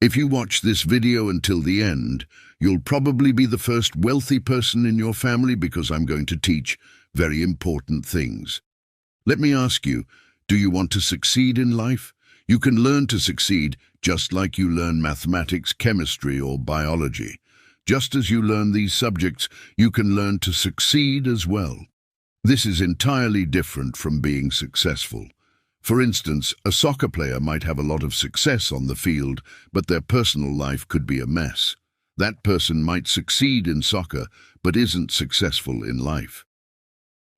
If you watch this video until the end, you'll probably be the first wealthy person in your family because I'm going to teach very important things. Let me ask you, do you want to succeed in life? You can learn to succeed just like you learn mathematics, chemistry, or biology. Just as you learn these subjects, you can learn to succeed as well. This is entirely different from being successful. For instance, a soccer player might have a lot of success on the field, but their personal life could be a mess. That person might succeed in soccer, but isn't successful in life.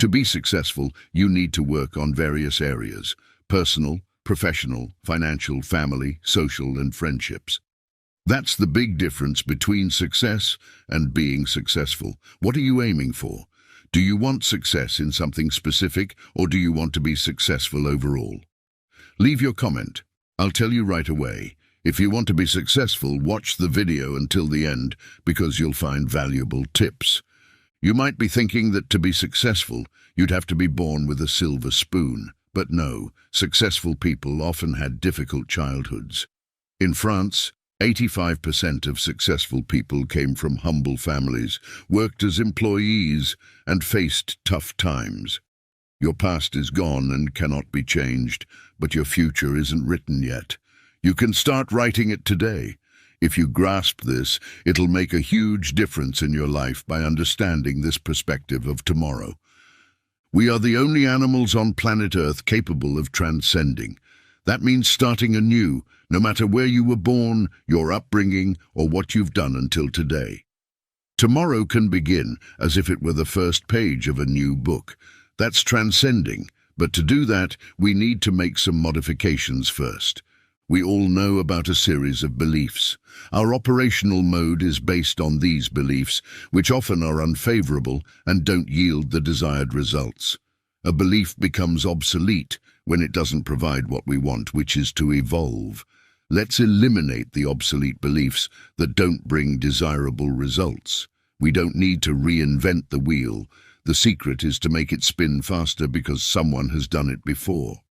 To be successful, you need to work on various areas: personal, professional, financial, family, social, and friendships. That's the big difference between success and being successful. What are you aiming for? Do you want success in something specific, or do you want to be successful overall? Leave your comment. I'll tell you right away. If you want to be successful, watch the video until the end because you'll find valuable tips. You might be thinking that to be successful, you'd have to be born with a silver spoon. But no, successful people often had difficult childhoods. In France, 85% of successful people came from humble families, worked as employees, and faced tough times. Your past is gone and cannot be changed, but your future isn't written yet. You can start writing it today. If you grasp this, it'll make a huge difference in your life by understanding this perspective of tomorrow. We are the only animals on planet Earth capable of transcending. That means starting anew, no matter where you were born, your upbringing, or what you've done until today. Tomorrow can begin as if it were the first page of a new book. That's transcending, but to do that, we need to make some modifications first. We all know about a series of beliefs. Our operational mode is based on these beliefs, which often are unfavorable and don't yield the desired results. A belief becomes obsolete when it doesn't provide what we want, which is to evolve. Let's eliminate the obsolete beliefs that don't bring desirable results. We don't need to reinvent the wheel. The secret is to make it spin faster because someone has done it before.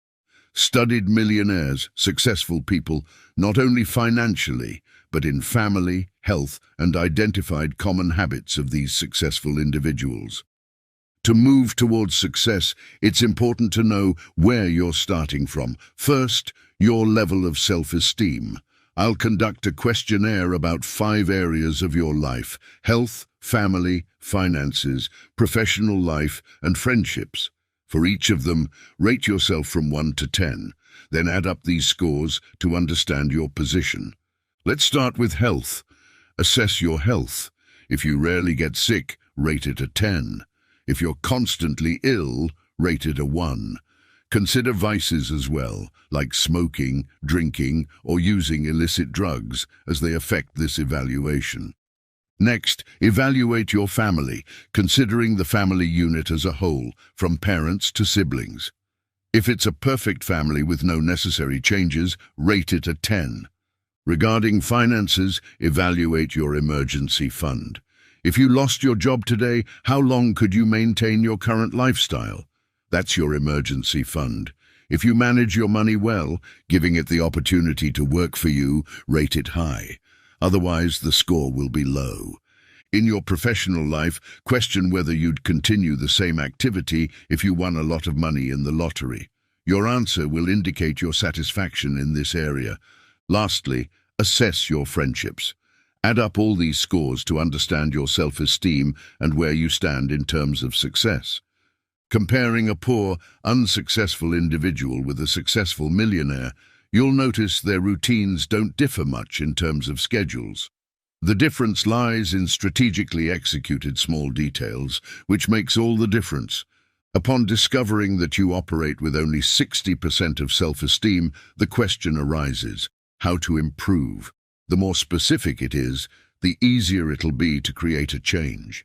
Studied millionaires, successful people, not only financially, but in family, health, and identified common habits of these successful individuals. To move towards success, it's important to know where you're starting from. First, your level of self-esteem. I'll conduct a questionnaire about 5 areas of your life: health, family, finances, professional life, and friendships. For each of them, rate yourself from 1 to 10. Then add up these scores to understand your position. Let's start with health. Assess your health. If you rarely get sick, rate it a 10. If you're constantly ill, rate it a 1. Consider vices as well, like smoking, drinking, or using illicit drugs, as they affect this evaluation. Next, evaluate your family, considering the family unit as a whole, from parents to siblings. If it's a perfect family with no necessary changes, rate it a 10. Regarding finances, evaluate your emergency fund. If you lost your job today, how long could you maintain your current lifestyle? That's your emergency fund. If you manage your money well, giving it the opportunity to work for you, rate it high. Otherwise, the score will be low. In your professional life, question whether you'd continue the same activity if you won a lot of money in the lottery. Your answer will indicate your satisfaction in this area. Lastly, assess your friendships. Add up all these scores to understand your self-esteem and where you stand in terms of success. Comparing a poor, unsuccessful individual with a successful millionaire, you'll notice their routines don't differ much in terms of schedules. The difference lies in strategically executed small details, which makes all the difference. Upon discovering that you operate with only 60% of self-esteem, the question arises: how to improve? The more specific it is, the easier it'll be to create a change.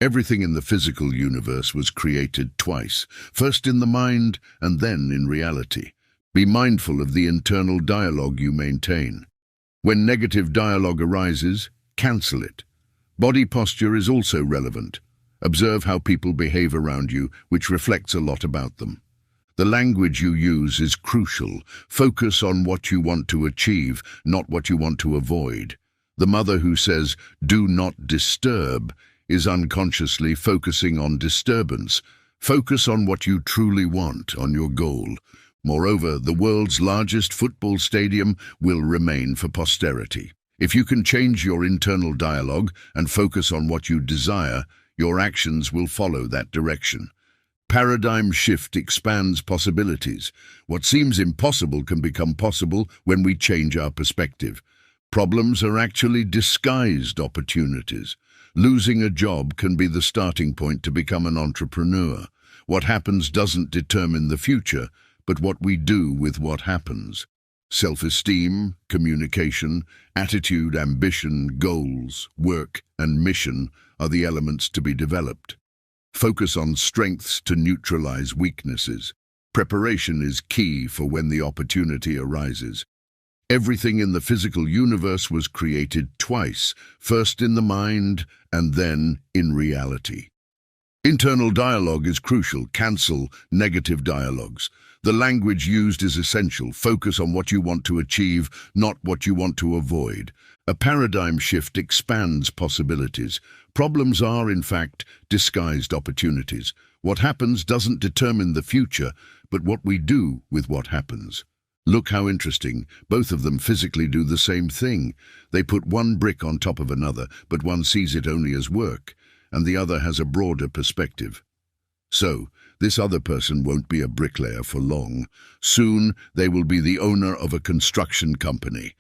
Everything in the physical universe was created twice, first in the mind and then in reality. Be mindful of the internal dialogue you maintain. When negative dialogue arises, cancel it. Body posture is also relevant. Observe how people behave around you, which reflects a lot about them. The language you use is crucial. Focus on what you want to achieve, not what you want to avoid. The mother who says, "Do not disturb," is unconsciously focusing on disturbance. Focus on what you truly want, on your goal. Moreover, the world's largest football stadium will remain for posterity. If you can change your internal dialogue and focus on what you desire, your actions will follow that direction. Paradigm shift expands possibilities. What seems impossible can become possible when we change our perspective. Problems are actually disguised opportunities. Losing a job can be the starting point to become an entrepreneur. What happens doesn't determine the future, but what we do with what happens. Self-esteem, communication, attitude, ambition, goals, work, and mission are the elements to be developed. Focus on strengths to neutralize weaknesses. Preparation is key for when the opportunity arises. Everything in the physical universe was created twice, first in the mind and then in reality. Internal dialogue is crucial. Cancel negative dialogues. The language used is essential. Focus on what you want to achieve, not what you want to avoid. A paradigm shift expands possibilities. Problems are, in fact, disguised opportunities. What happens doesn't determine the future, but what we do with what happens. Look how interesting. Both of them physically do the same thing. They put one brick on top of another, but one sees it only as work, and the other has a broader perspective. So, this other person won't be a bricklayer for long. Soon, they will be the owner of a construction company.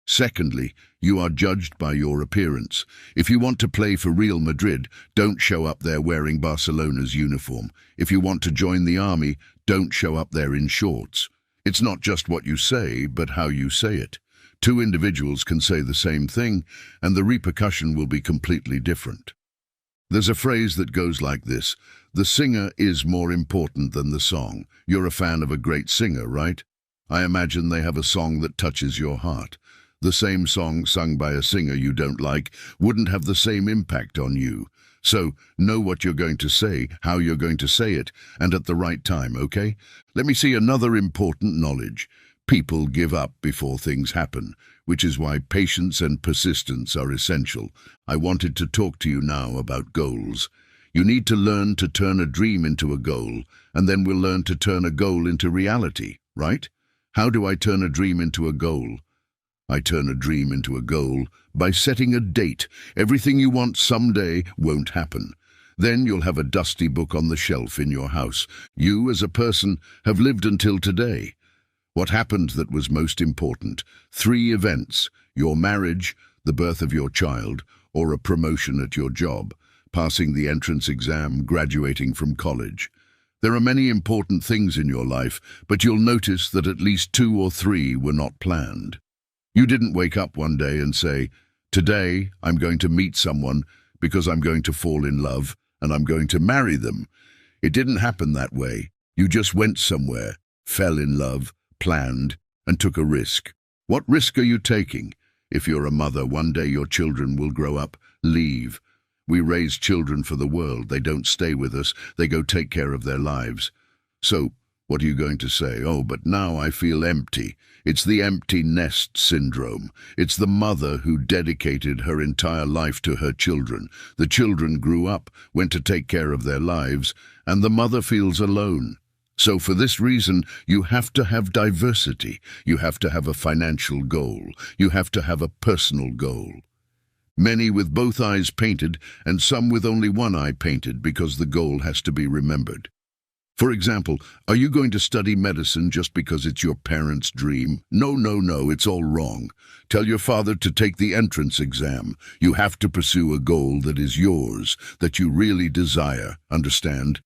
Secondly, you are judged by your appearance. If you want to play for Real Madrid, don't show up there wearing Barcelona's uniform. If you want to join the army, don't show up there in shorts. It's not just what you say, but how you say it. Two individuals can say the same thing, and the repercussion will be completely different. There's a phrase that goes like this: the singer is more important than the song. You're a fan of a great singer, right? I imagine they have a song that touches your heart. The same song sung by a singer you don't like wouldn't have the same impact on you. So, know what you're going to say, how you're going to say it, and at the right time, okay? Let me see another important knowledge. People give up before things happen, which is why patience and persistence are essential. I wanted to talk to you now about goals. You need to learn to turn a dream into a goal, and then we'll learn to turn a goal into reality, right? How do I turn a dream into a goal? I turn a dream into a goal by setting a date. Everything you want someday won't happen. Then you'll have a dusty book on the shelf in your house. You, as a person, have lived until today. What happened that was most important? 3 events: your marriage, the birth of your child, or a promotion at your job, passing the entrance exam, graduating from college. There are many important things in your life, but you'll notice that at least 2 or 3 were not planned. You didn't wake up one day and say, "Today I'm going to meet someone because I'm going to fall in love and I'm going to marry them." It didn't happen that way. You just went somewhere, fell in love, planned, and took a risk. What risk are you taking? If you're a mother, one day your children will grow up, leave. We raise children for the world. They don't stay with us. They go take care of their lives. So, what are you going to say? "Oh, but now I feel empty." It's the empty nest syndrome. It's the mother who dedicated her entire life to her children. The children grew up, went to take care of their lives, and the mother feels alone. So for this reason, you have to have diversity. You have to have a financial goal. You have to have a personal goal. Many with both eyes painted, and some with only one eye painted, because the goal has to be remembered. For example, are you going to study medicine just because it's your parents' dream? No, no, no, it's all wrong. Tell your father to take the entrance exam. You have to pursue a goal that is yours, that you really desire, understand?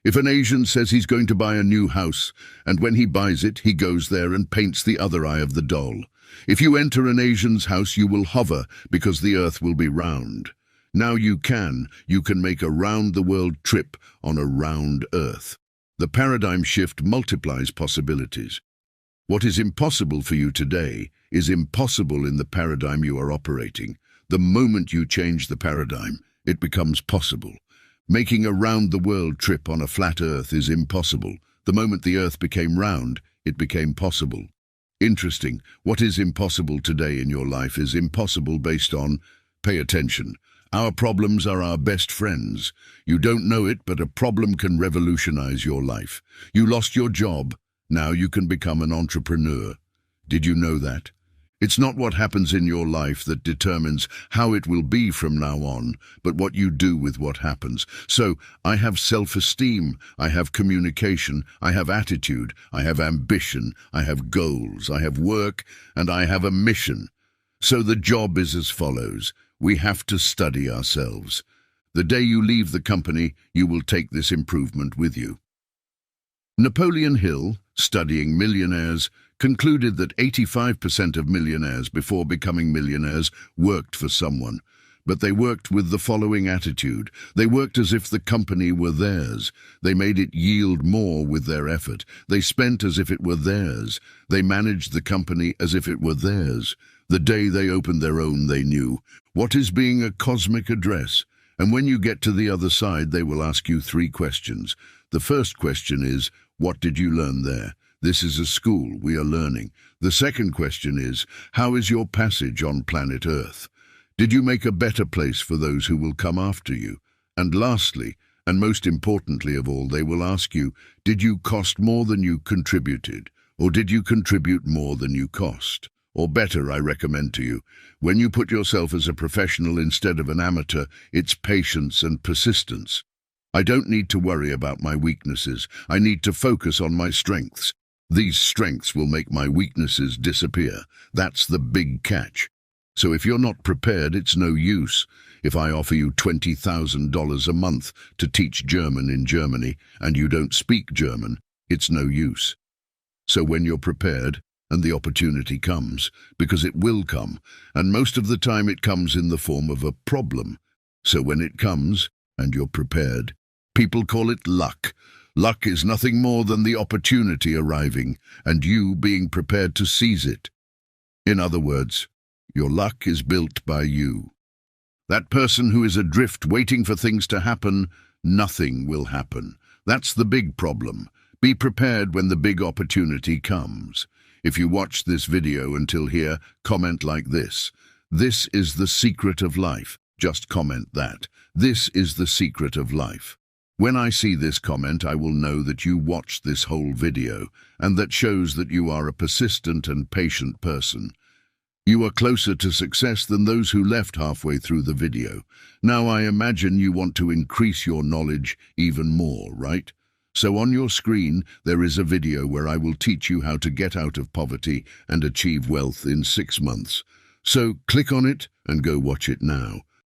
If an Asian says he's going to buy a new house, and when he buys it, he goes there and paints the other eye of the doll. If you enter an Asian's house, you will hover, because the earth will be round. Now you can make a round-the-world trip on a round earth. The paradigm shift multiplies possibilities. What is impossible for you today is impossible in the paradigm you are operating. The moment you change the paradigm, it becomes possible. Making a round-the-world trip on a flat earth is impossible. The moment the earth became round, it became possible. Interesting. What is impossible today in your life is impossible based on, pay attention, our problems are our best friends. You don't know it, but a problem can revolutionize your life. You lost your job. Now you can become an entrepreneur. Did you know that? It's not what happens in your life that determines how it will be from now on, but what you do with what happens. So, I have self-esteem, I have communication, I have attitude, I have ambition, I have goals, I have work, and I have a mission. So the job is as follows. We have to study ourselves. The day you leave the company, you will take this improvement with you. Napoleon Hill, studying millionaires, concluded that 85% of millionaires before becoming millionaires worked for someone, but they worked with the following attitude. They worked as if the company were theirs. They made it yield more with their effort. They spent as if it were theirs. They managed the company as if it were theirs. The day they opened their own, they knew what is being a cosmic address. And when you get to the other side, they will ask you 3 questions. The first question is, what did you learn there? This is a school, we are learning. The second question is, how is your passage on planet Earth? Did you make a better place for those who will come after you? And lastly, and most importantly of all, they will ask you, did you cost more than you contributed? Or did you contribute more than you cost? Or better, I recommend to you, when you put yourself as a professional instead of an amateur, it's patience and persistence. I don't need to worry about my weaknesses. I need to focus on my strengths. These strengths will make my weaknesses disappear. That's the big catch. So if you're not prepared, it's no use. If I offer you $20,000 a month to teach German in Germany and you don't speak German, it's no use. So when you're prepared, and the opportunity comes, because it will come, and most of the time it comes in the form of a problem. So when it comes, and you're prepared, people call it luck. Luck is nothing more than the opportunity arriving, and you being prepared to seize it. In other words, your luck is built by you. That person who is adrift waiting for things to happen, nothing will happen. That's the big problem. Be prepared when the big opportunity comes. If you watched this video until here, comment like this. This is the secret of life. Just comment that. This is the secret of life. When I see this comment, I will know that you watched this whole video, and that shows that you are a persistent and patient person. You are closer to success than those who left halfway through the video. Now I imagine you want to increase your knowledge even more, right? So on your screen, there is a video where I will teach you how to get out of poverty and achieve wealth in 6 months. So click on it and go watch it now.